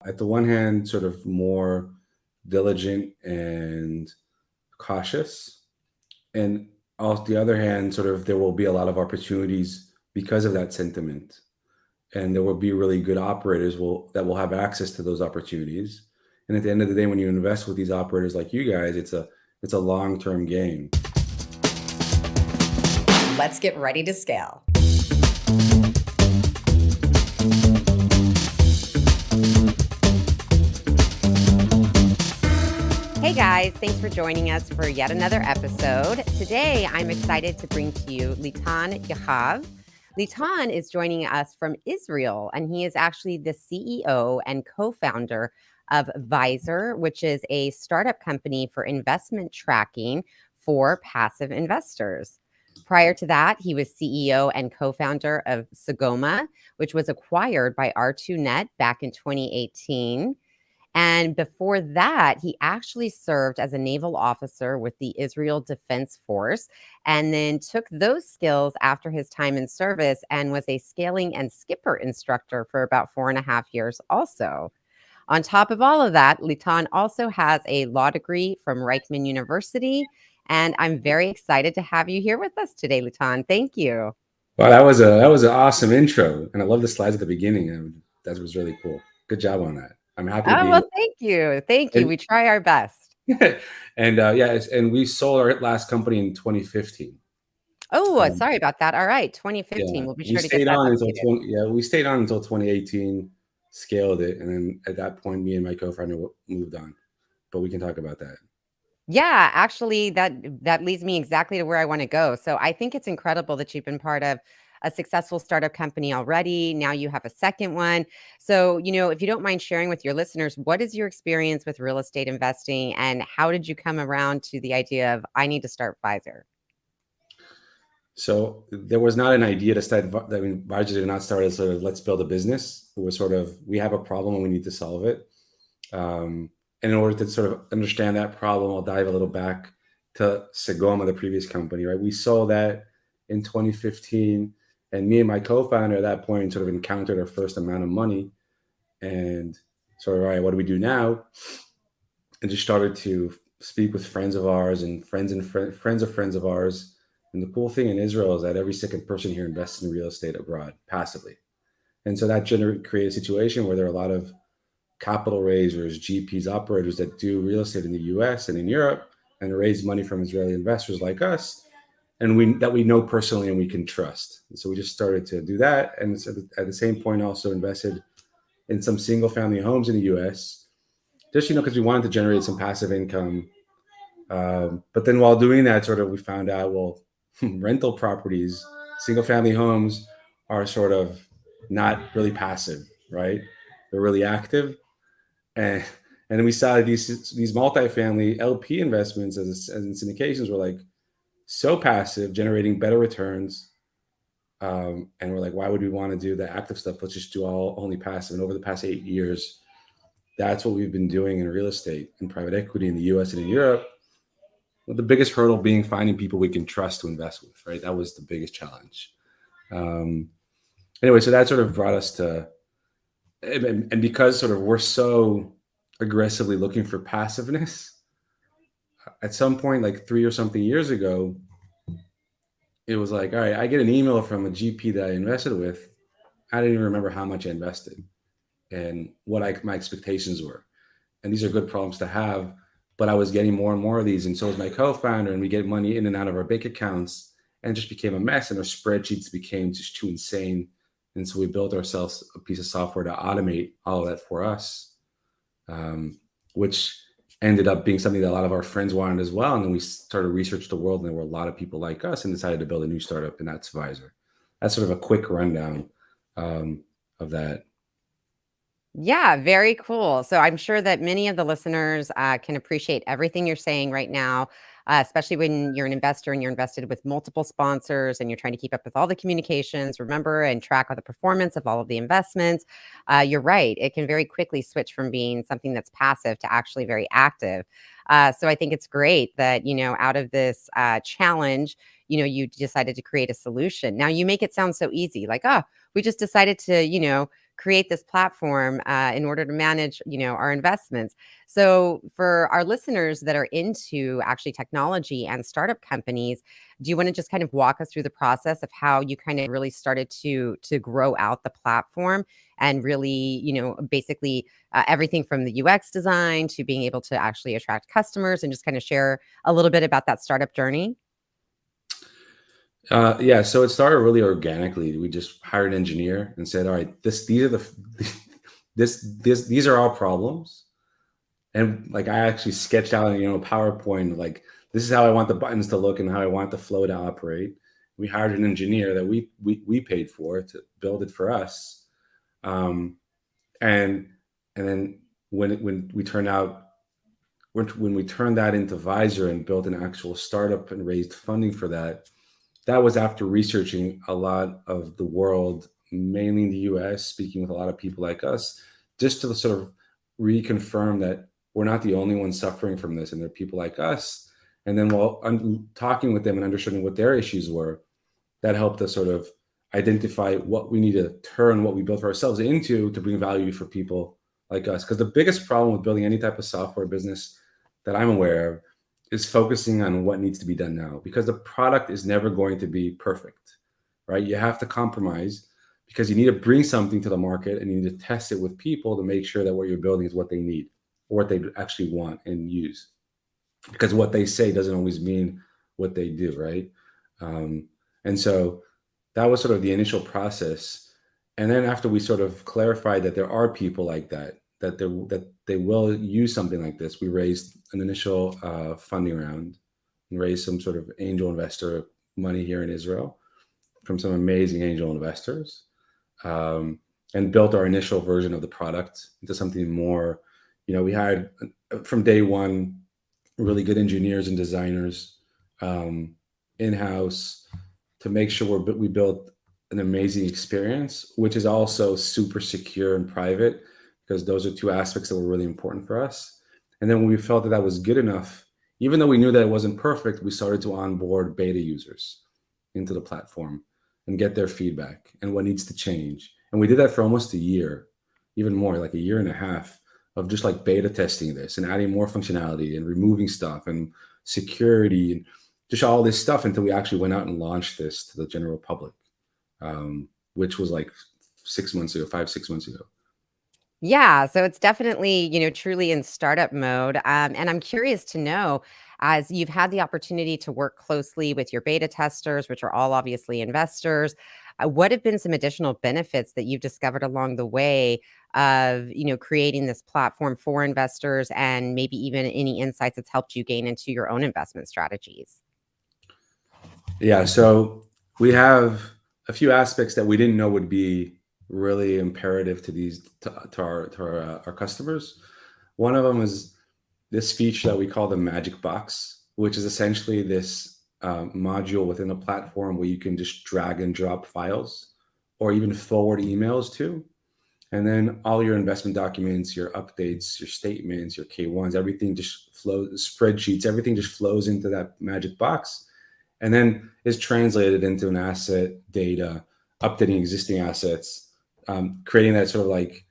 At the one hand, sort of more diligent and cautious. And on the other hand, sort of there will be a lot of opportunities because of that sentiment. And there will be really good operators that will have access to those opportunities. And at the end of the day, when you invest with these operators like you guys, it's a long-term game. Let's get ready to scale. Hey guys, thanks for joining us for yet another episode. Today, I'm excited to bring to you Litan Yahav. Litan is joining us from Israel, and he is actually the CEO and co-founder of Vyzer, which is a startup company for investment tracking for passive investors. Prior to that, he was CEO and co-founder of Sagoma, which was acquired by R2Net back in 2018. And before that, he actually served as a naval officer with the Israel Defense Force, and then took those skills after his time in service and was a scaling and skipper instructor for about 4.5 years also. On top of all of that, Litan also has a law degree from Reichman University, and I'm very excited to have you here with us today, Litan. Thank you. Wow, that was an awesome intro, and I love the slides at the beginning. That was really cool. Good job on that. I'm happy to Oh, be well, thank you. Thank you. here. We try our best. And and we sold our last company in 2015. Oh, Um, sorry about that. All right, yeah, 2015. We'll be we sure to get stayed that on until updated. 20. Yeah, we stayed on until 2018, scaled it, and then at that point, me and my co-founder moved on. But we can talk about that. Yeah, actually, that leads me exactly to where I want to go. So I think it's incredible that you've been part of a successful startup company already. Now you have a second one. So, if you don't mind sharing with your listeners, what is your experience with real estate investing, and how did you come around to the idea of I need to start Vyzer? So there was not an idea to start. I mean, Vyzer did not start as sort of let's build a business. It was sort of we have a problem and we need to solve it. And in order to sort of understand that problem, I'll dive a little back to Sagoma, the previous company. Right, we sold that in 2015, and me and my co-founder at that point sort of encountered our first amount of money, and sort of all right, what do we do now? And just started to speak with friends of ours and friends of friends of ours. And the cool thing in Israel is that every second person here invests in real estate abroad passively. And so that created a situation where there are a lot of capital raisers, GPs, operators that do real estate in the US and in Europe and raise money from Israeli investors like us, and we know personally and we can trust. And so we just started to do that. And at the same point, also invested in some single family homes in the US, just, because we wanted to generate some passive income. But then while doing that, sort of, we found out, well, rental properties, single family homes are sort of not really passive, right? They're really active. And and then we saw these multifamily LP investments as in syndications were like so passive, generating better returns. And we're like, why would we want to do the active stuff? Let's just do all only passive. And over the past 8 years, that's what we've been doing in real estate and private equity in the US and in Europe. With the biggest hurdle being finding people we can trust to invest with, right? That was the biggest challenge. Um, anyway, so that sort of brought us to, and because sort of we're so aggressively looking for passiveness, at some point, like 3 or something years ago, it was like, all right, I get an email from a GP that I invested with. I didn't even remember how much I invested and what my expectations were. And these are good problems to have. But I was getting more and more of these, and so was my co-founder, and we get money in and out of our bank accounts, and it just became a mess. And our spreadsheets became just too insane. And so we built ourselves a piece of software to automate all of that for us, which ended up being something that a lot of our friends wanted as well. And then we started to research the world, and there were a lot of people like us, and decided to build a new startup, and that's Vyzer. That's sort of a quick rundown of that. Yeah, very cool. So I'm sure that many of the listeners can appreciate everything you're saying right now, especially when you're an investor and you're invested with multiple sponsors and you're trying to keep up with all the communications, remember, and track all the performance of all of the investments. You're right. It can very quickly switch from being something that's passive to actually very active. So I think it's great that, out of this challenge, you decided to create a solution. Now you make it sound so easy, like, oh, we just decided to, create this platform in order to manage, our investments. So for our listeners that are into actually technology and startup companies, do you want to just kind of walk us through the process of how you kind of really started to grow out the platform and really, basically everything from the UX design to being able to actually attract customers, and just kind of share a little bit about that startup journey? Yeah, so it started really organically. We just hired an engineer and said, "All right, these are the these are our problems." And like I actually sketched out, PowerPoint, like this is how I want the buttons to look and how I want the flow to operate. We hired an engineer that we paid for to build it for us, um, and and then when we turned out when we turned that into Vyzer and built an actual startup and raised funding for that, that was after researching a lot of the world, mainly in the US, speaking with a lot of people like us, just to sort of reconfirm that we're not the only ones suffering from this, and there are people like us. And then while talking with them and understanding what their issues were, that helped us sort of identify what we need to turn what we built for ourselves into to bring value for people like us. Because the biggest problem with building any type of software business that I'm aware of is focusing on what needs to be done now, because the product is never going to be perfect, right? You have to compromise because you need to bring something to the market and you need to test it with people to make sure that what you're building is what they need or what they actually want and use. Because what they say doesn't always mean what they do, right? Um, and so that was sort of the initial process. And then after we sort of clarified that there are people like that, that they will use something like this, we raised an initial funding round and raised some sort of angel investor money here in Israel from some amazing angel investors, and built our initial version of the product into something more. We hired from day one really good engineers and designers in-house to make sure we built an amazing experience, which is also super secure and private, because those are two aspects that were really important for us. And then when we felt that that was good enough, even though we knew that it wasn't perfect, we started to onboard beta users into the platform and get their feedback and what needs to change. And we did that for almost a year, even more, like a year and a half of just like beta testing this and adding more functionality and removing stuff and security and just all this stuff until we actually went out and launched this to the general public, which was like 6 months ago, 6 months ago. Yeah, so it's definitely, truly in startup mode. And I'm curious to know, as you've had the opportunity to work closely with your beta testers, which are all obviously investors, what have been some additional benefits that you've discovered along the way of, creating this platform for investors, and maybe even any insights that's helped you gain into your own investment strategies? Yeah, so we have a few aspects that we didn't know would be really imperative to our customers. One of them is this feature that we call the Magic Box, which is essentially this module within a platform where you can just drag and drop files or even forward emails to. And then all your investment documents, your updates, your statements, your K1s, everything just flows, spreadsheets, everything just flows into that Magic Box and then is translated into an asset data, updating existing assets, creating that sort of like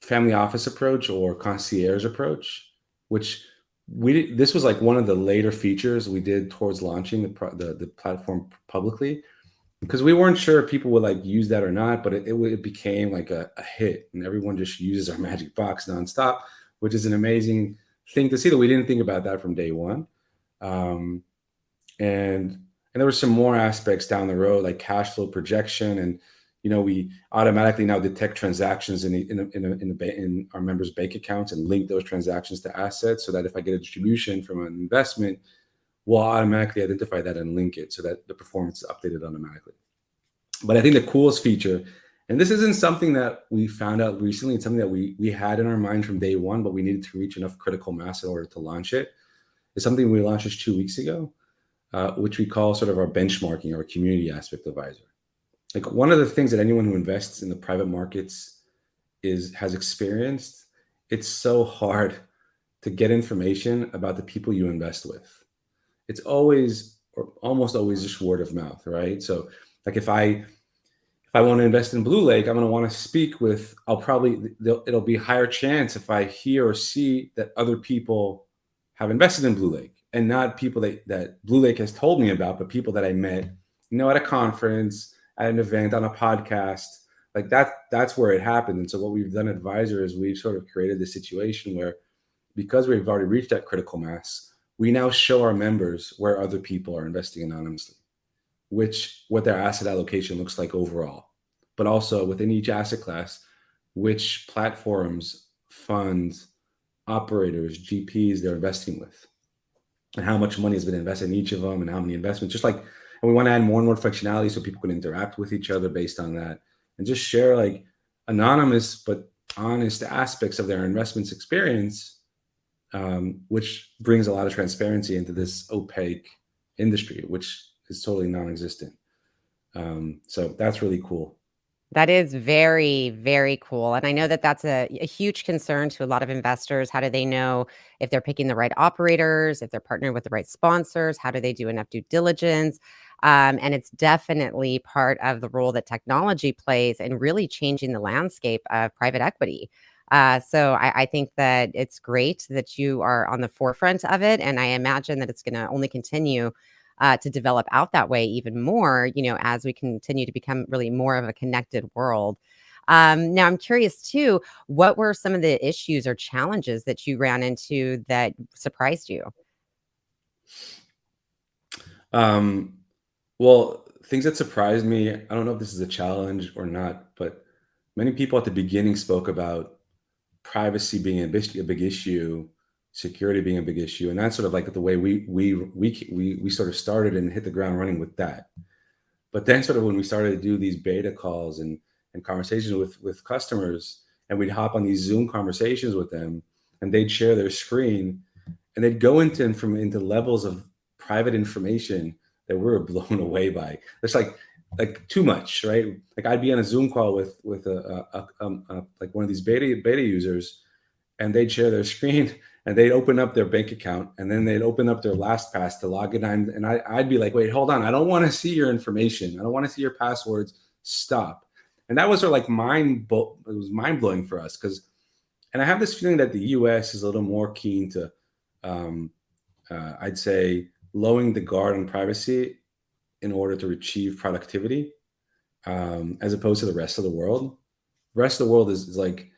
family office approach or concierge approach, which this was like one of the later features we did towards launching the platform publicly, because we weren't sure if people would like use that or not, but it became like a hit and everyone just uses our Magic Box nonstop, which is an amazing thing to see that we didn't think about that from day one. Um, and there were some more aspects down the road like cash flow projection, and we automatically now detect transactions in our members' bank accounts and link those transactions to assets, so that if I get a distribution from an investment, we'll automatically identify that and link it so that the performance is updated automatically. But I think the coolest feature, and this isn't something that we found out recently, it's something that we had in our mind from day one, but we needed to reach enough critical mass in order to launch it, is something we launched just 2 weeks ago, which we call sort of our benchmarking or community aspect of Vyzer. Like one of the things that anyone who invests in the private markets has experienced, it's so hard to get information about the people you invest with. It's always or almost always just word of mouth, right? So like if I I want to invest in Blue Lake, I'm going to want to speak with, it'll be higher chance if I hear or see that other people have invested in Blue Lake, and not people that Blue Lake has told me about, but people that I met, at a conference, at an event, on a podcast. Like that's where it happened. And so what we've done at Vyzer is we've sort of created this situation where, because we've already reached that critical mass, we now show our members where other people are investing anonymously, what their asset allocation looks like overall, but also within each asset class, which platforms, funds, operators, GPs they're investing with, and how much money has been invested in each of them, and how many investments. And we want to add more and more functionality so people can interact with each other based on that, and just share like anonymous but honest aspects of their investments experience, which brings a lot of transparency into this opaque industry, which is totally non-existent. So that's really cool. That is very, very cool. And I know that that's a huge concern to a lot of investors. How do they know if they're picking the right operators, if they're partnering with the right sponsors? How do they do enough due diligence? And it's definitely part of the role that technology plays in really changing the landscape of private equity. So I think that it's great that you are on the forefront of it. And I imagine that it's going to only continue to develop out that way even more, as we continue to become really more of a connected world. Now, I'm curious too, what were some of the issues or challenges that you ran into that surprised you? Well, things that surprised me, I don't know if this is a challenge or not, but many people at the beginning spoke about privacy being a big issue, security being a big issue, and that's sort of like the way we sort of started and hit the ground running with that. But then, sort of when we started to do these beta calls and conversations with customers, and we'd hop on these Zoom conversations with them, and they'd share their screen, and they'd go into levels of private information that we were blown away by. It's like too much, right? Like I'd be on a Zoom call with like one of these beta users, and they'd share their screen, and they'd open up their bank account, and then they'd open up their LastPass to log in. And I'd be like, wait, hold on. I don't want to see your information. I don't want to see your passwords. Stop. And that was sort of like it was mind blowing for us, and I have this feeling that the US is a little more keen to, I'd say, lowering the guard on privacy in order to achieve productivity, as opposed to the rest of the world. The rest of the world is like,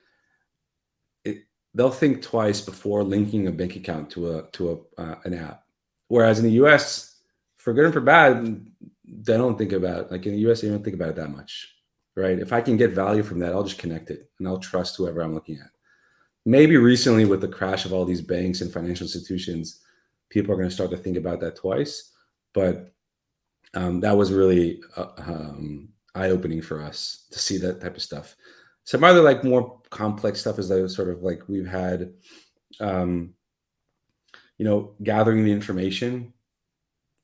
they'll think twice before linking a bank account to an app. Whereas in the US, for good and for bad, they don't think about it. Like in the US, they don't think about it that much, right? If I can get value from that, I'll just connect it and I'll trust whoever I'm looking at. Maybe recently with the crash of all these banks and financial institutions, people are going to start to think about that twice. But that was really eye-opening for us to see that type of stuff. Some other like more complex stuff is that sort of like we've had, gathering the information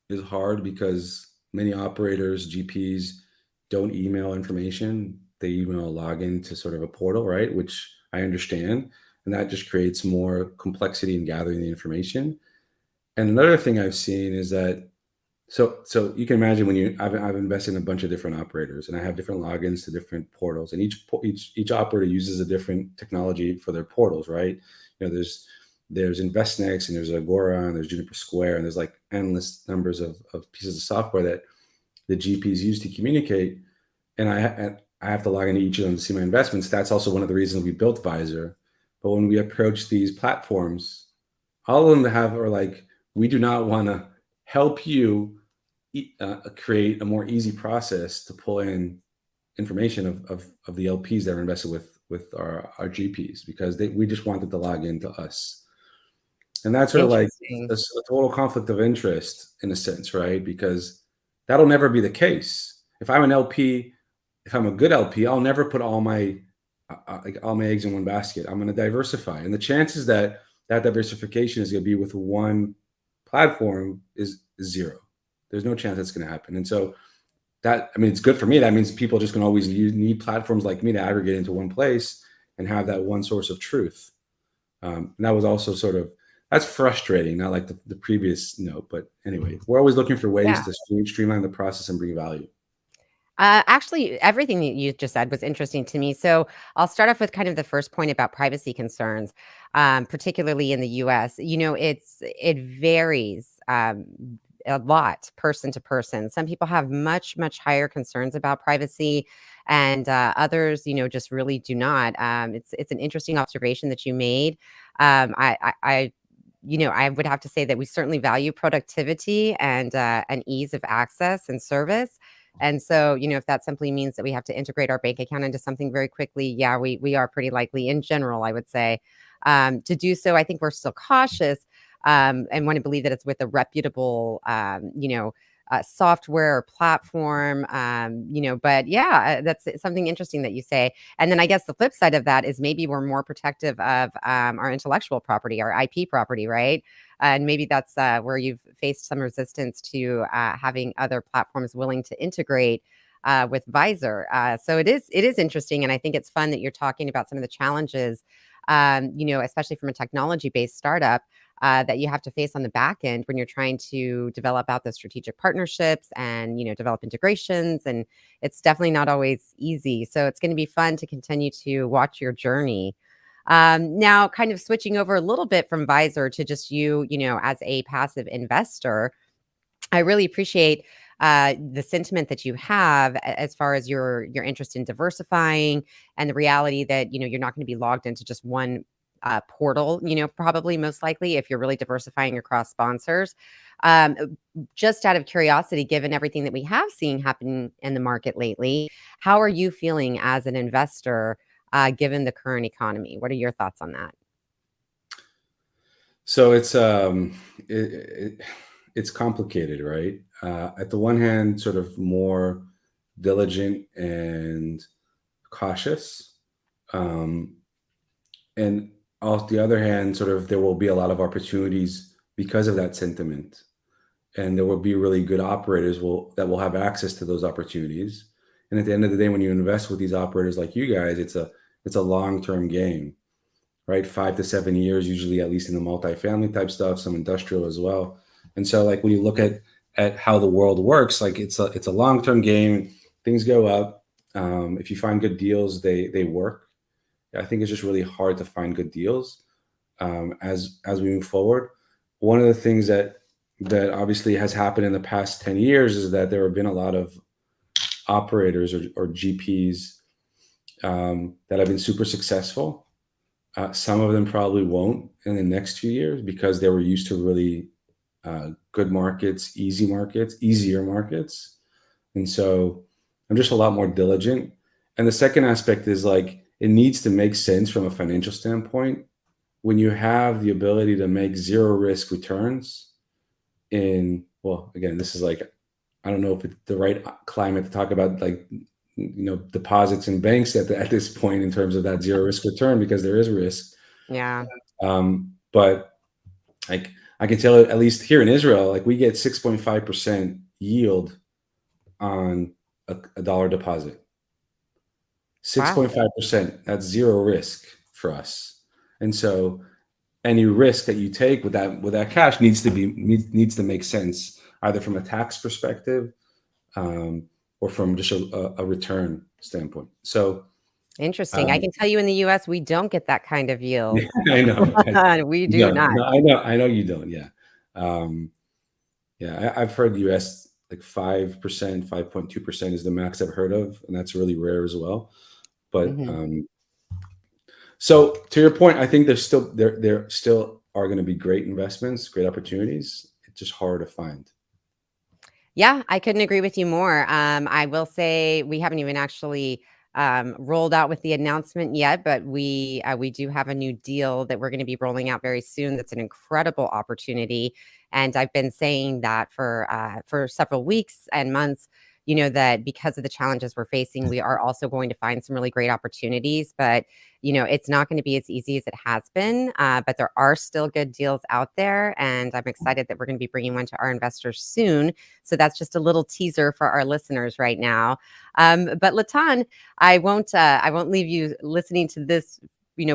is hard because many operators, GPs, don't email information. They email a login to sort of a portal, right? Which I understand. And that just creates more complexity in gathering the information. And another thing I've seen is that, so you can imagine when I've invested in a bunch of different operators, and I have different logins to different portals, and each operator uses a different technology for their portals, right? There's InvestNext, and there's Agora, and there's Juniper Square, and there's like endless numbers of pieces of software that the GPs use to communicate. And I have to log into each of them to see my investments. That's also one of the reasons we built Vyzer. But when we approach these platforms, all of them are like, we do not want to help you create a more easy process to pull in information of the LPs that are invested with our GPs, because we just wanted to log into us. And that's sort of like a total conflict of interest in a sense, right? Because that'll never be the case. If I'm an LP, if I'm a good LP, I'll never put all my eggs in one basket. I'm going to diversify. And the chances that diversification is going to be with one platform is zero. There's no chance that's going to happen. And so it's good for me. That means people just can always need platforms like me to aggregate into one place and have that one source of truth. And that was also that's frustrating, not like the previous note. But anyway, we're always looking for ways to streamline the process and bring value. Actually, everything that you just said was interesting to me. So I'll start off with kind of the first point about privacy concerns, particularly in the U.S. It varies a lot person to person. Some people have much higher concerns about privacy, and others, just really do not. It's an interesting observation that you made. I would have to say that we certainly value productivity and ease of access and service. And so, if that simply means that we have to integrate our bank account into something very quickly, yeah, we are pretty likely in general, I would say, to do so. I think we're still cautious and want to believe that it's with a reputable, software or platform. But yeah, that's something interesting that you say. And then I guess the flip side of that is maybe we're more protective of our intellectual property, our IP property, right? And maybe that's where you've faced some resistance to having other platforms willing to integrate with Vyzer. So it is interesting, and I think it's fun that you're talking about some of the challenges, especially from a technology-based startup. That you have to face on the back end when you're trying to develop out those strategic partnerships and develop integrations, and it's definitely not always easy. So it's going to be fun to continue to watch your journey. Now, kind of switching over a little bit from Visor to just as a passive investor, I really appreciate the sentiment that you have as far as your interest in diversifying and the reality that you're not going to be logged into just one portal. Probably most likely if you're really diversifying across sponsors. Just out of curiosity, given everything that we have seen happen in the market lately, how are you feeling as an investor given the current economy? What are your thoughts on that? So it's complicated, right? At the one hand, sort of more diligent and cautious, and on the other hand, sort of there will be a lot of opportunities because of that sentiment, and there will be really good operators that will have access to those opportunities. And at the end of the day, when you invest with these operators like you guys, it's a long-term game, right? 5 to 7 years, usually, at least in the multifamily type stuff, some industrial as well. And so, like, when you look at how the world works, like it's a long-term game. Things go up. If you find good deals, they work. I think it's just really hard to find good deals as we move forward. One of the things that obviously has happened in the past 10 years is that there have been a lot of operators or GPs that have been super successful. Some of them probably won't in the next few years because they were used to really good markets, easier markets. And so I'm just a lot more diligent. And the second aspect is, like, it needs to make sense from a financial standpoint. When you have the ability to make zero risk returns well, again, this is like, I don't know if it's the right climate to talk about, like, deposits in banks at this point in terms of that zero risk return, because there is risk. Yeah. But like, I can tell, at least here in Israel, like, we get 6.5% yield on a dollar deposit. Wow. 6.5%. That's zero risk for us. And so any risk that you take with that cash needs to make sense, either from a tax perspective or from just a return standpoint. So Interesting. I can tell you in the US, we don't get that kind of yield. I know. We do No, not. no, I know you don't. Yeah. Yeah. I've heard US like 5%, 5.2% is the max I've heard of. And that's really rare as well. But Mhm. so to your point, I think there still are going to be great investments, great opportunities. It's just hard to find. Yeah, I couldn't agree with you more. I will say we haven't even actually rolled out with the announcement yet, but we do have a new deal that we're going to be rolling out very soon. That's an incredible opportunity, and I've been saying that for several weeks and months. That because of the challenges we're facing, we are also going to find some really great opportunities, but it's not going to be as easy as it has been. But there are still good deals out there, and I'm excited that we're going to be bringing one to our investors soon. So that's just a little teaser for our listeners right now. But Litan, I won't leave you listening to this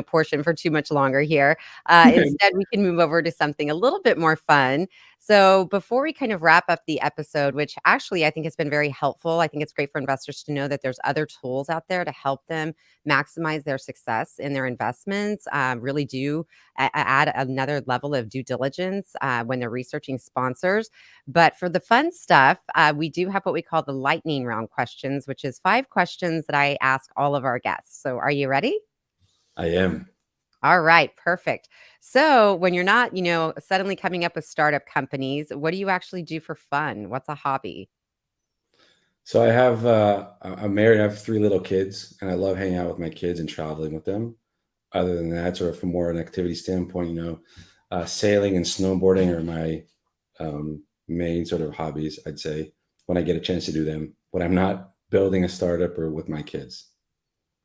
portion for too much longer here. Instead, we can move over to something a little bit more fun. So before we kind of wrap up the episode, which actually I think has been very helpful, I think it's great for investors to know that there's other tools out there to help them maximize their success in their investments. Really do add another level of due diligence when they're researching sponsors. But for the fun stuff, we do have what we call the lightning round questions, which is 5 questions that I ask all of our guests. So are you ready? I am. All right, perfect. So when you're not, suddenly coming up with startup companies, what do you actually do for fun? What's a hobby? So I'm married. I have 3 little kids, and I love hanging out with my kids and traveling with them. Other than that, sort of from more an activity standpoint, sailing and snowboarding are my main sort of hobbies, I'd say, when I get a chance to do them, when I'm not building a startup or with my kids.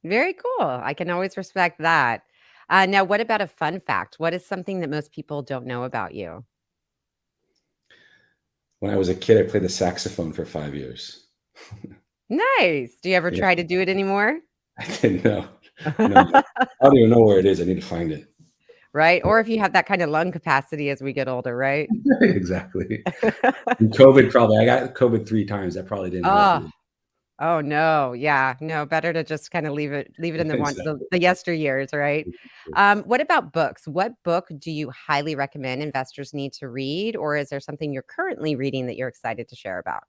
Very cool. I can always respect that. Now, what about a fun fact? What is something that most people don't know about you? When I was a kid, I played the saxophone for 5 years. Nice. Do you ever Yeah, try to do it anymore? I didn't know. No, I don't even know where it is. I need to find it. Right? Or if you have that kind of lung capacity as we get older, right? Exactly. And COVID, probably. I got COVID 3 times. That probably didn't help Oh, either. oh no. Yeah. No, better to just kind of leave it in Exactly. the yesteryears, right? What about books? What book do you highly recommend investors need to read? Or is there something you're currently reading that you're excited to share about?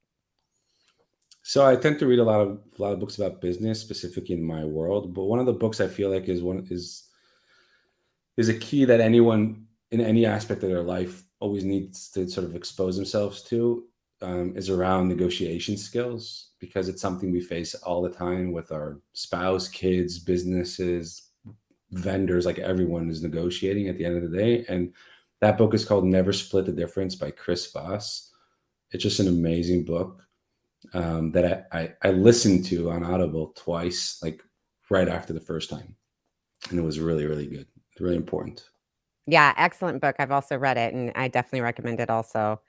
So I tend to read a lot of books about business, specifically in my world. But one of the books I feel like is a key that anyone in any aspect of their life always needs to sort of expose themselves to, is around negotiation skills, because it's something we face all the time with our spouse, kids, businesses, vendors. Like, everyone is negotiating at the end of the day. And that book is called Never Split the Difference by Chris Voss. It's just an amazing book, that I listened to on Audible twice, like right after the first time, and it was really, really good. It's really important. Yeah, excellent book. I've also read it and I definitely recommend it also.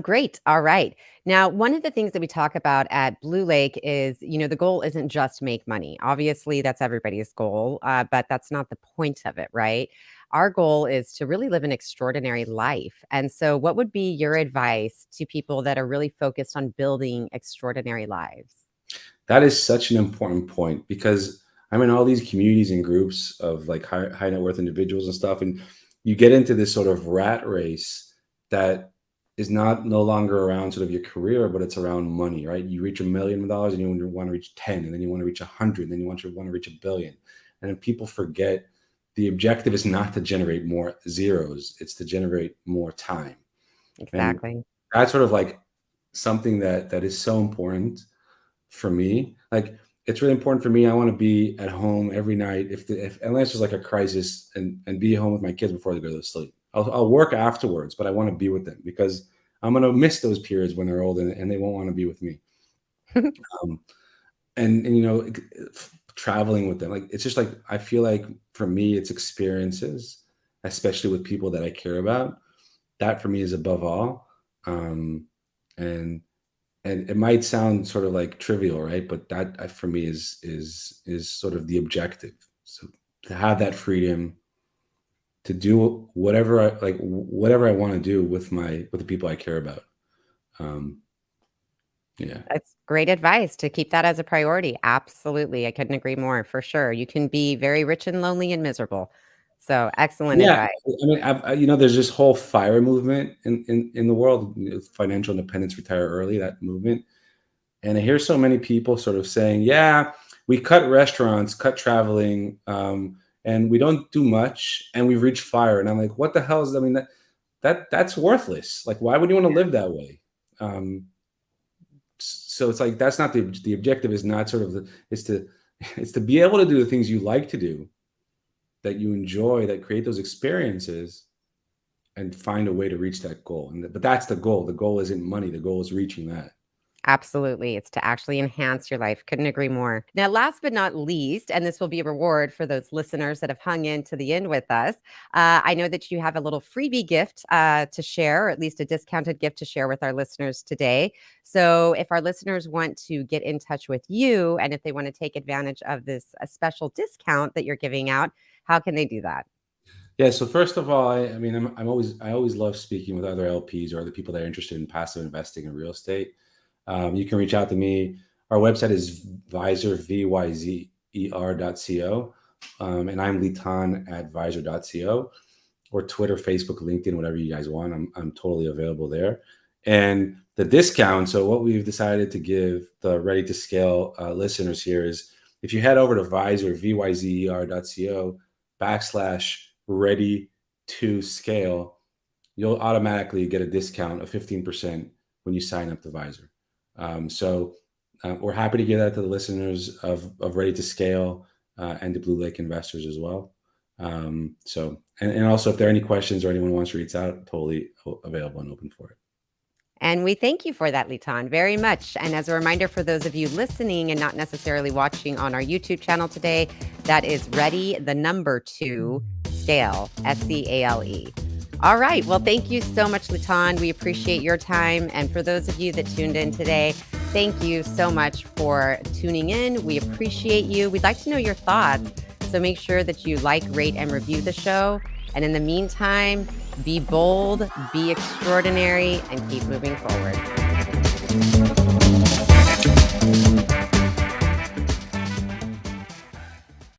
Great. All right. Now, one of the things that we talk about at Blue Lake is, the goal isn't just make money. Obviously, that's everybody's goal, but that's not the point of it, right? Our goal is to really live an extraordinary life. And so, what would be your advice to people that are really focused on building extraordinary lives? That is such an important point, because I'm in all these communities and groups of like high net worth individuals and stuff, and you get into this sort of rat race that is not no longer around sort of your career, but it's around money, right? You reach $1 million and you want to reach 10, and then you want to reach 100, and then you want to reach 1 billion, and then people forget the objective is not to generate more zeros; it's to generate more time. And Exactly. that's sort of like something that is so important for me. Like, it's really important for me. I want to be at home every night, if unless there's like a crisis, and be home with my kids before they go to sleep. I'll work afterwards, but I want to be with them, because I'm going to miss those periods when they're old, and they won't want to be with me. Um, and traveling with them, like, it's just like, I feel like for me, it's experiences, especially with people that I care about. That for me is above all. Um, and and it might sound sort of like trivial, right? But that, for me, is sort of the objective. So, to have that freedom to do whatever I want to do with the people I care about. Um, yeah, That's great advice to keep that as a priority. Absolutely. I couldn't agree more for sure. You can be very rich and lonely and miserable. So, excellent yeah. advice. I mean, there's this whole FIRE movement in the world, financial independence, retire early. That movement. And I hear so many people sort of saying, yeah, we cut restaurants, cut traveling, and we don't do much, and we've reached fire. And I'm like, what the hell is, I mean, that's worthless. Like, why would you want to live that way? Um, so it's like, that's not the objective, is not sort of is to it's to be able to do the things you like to do, that you enjoy, that create those experiences, and find a way to reach that goal. But that's the goal. The goal isn't money. The goal is reaching that. Absolutely. It's to actually enhance your life. Couldn't agree more. Now, last but not least, and this will be a reward for those listeners that have hung in to the end with us. I know that you have a little freebie gift to share, or at least a discounted gift to share with our listeners today. So, if our listeners want to get in touch with you and if they want to take advantage of this a special discount that you're giving out, How can they do that? Yeah. So first of all, I always love speaking with other LPs or other people that are interested in passive investing in real estate. You can reach out to me. Our website is Vyzer, VYZER.co. And I'm Litan at Vyzer.co, or Twitter, Facebook, LinkedIn, whatever you guys want. I'm totally available there. And the discount, so what we've decided to give the Ready2Scale listeners here is, if you head over to Vyzer, VYZER.co /Ready2Scale, you'll automatically get a discount of 15% when you sign up to Vyzer. We're happy to give that to the listeners of Ready2Scale and to Blue Lake investors as well. And also, if there are any questions or anyone wants to reach out, totally available and open for it. And we thank you for that, Litan, very much. And as a reminder for those of you listening and not necessarily watching on our YouTube channel today, that is Ready2Scale, SCALE. All right. Well, thank you so much, Litan. We appreciate your time. And for those of you that tuned in today, thank you so much for tuning in. We appreciate you. We'd like to know your thoughts. So make sure that you like, rate, and review the show. And in the meantime, be bold, be extraordinary, and keep moving forward.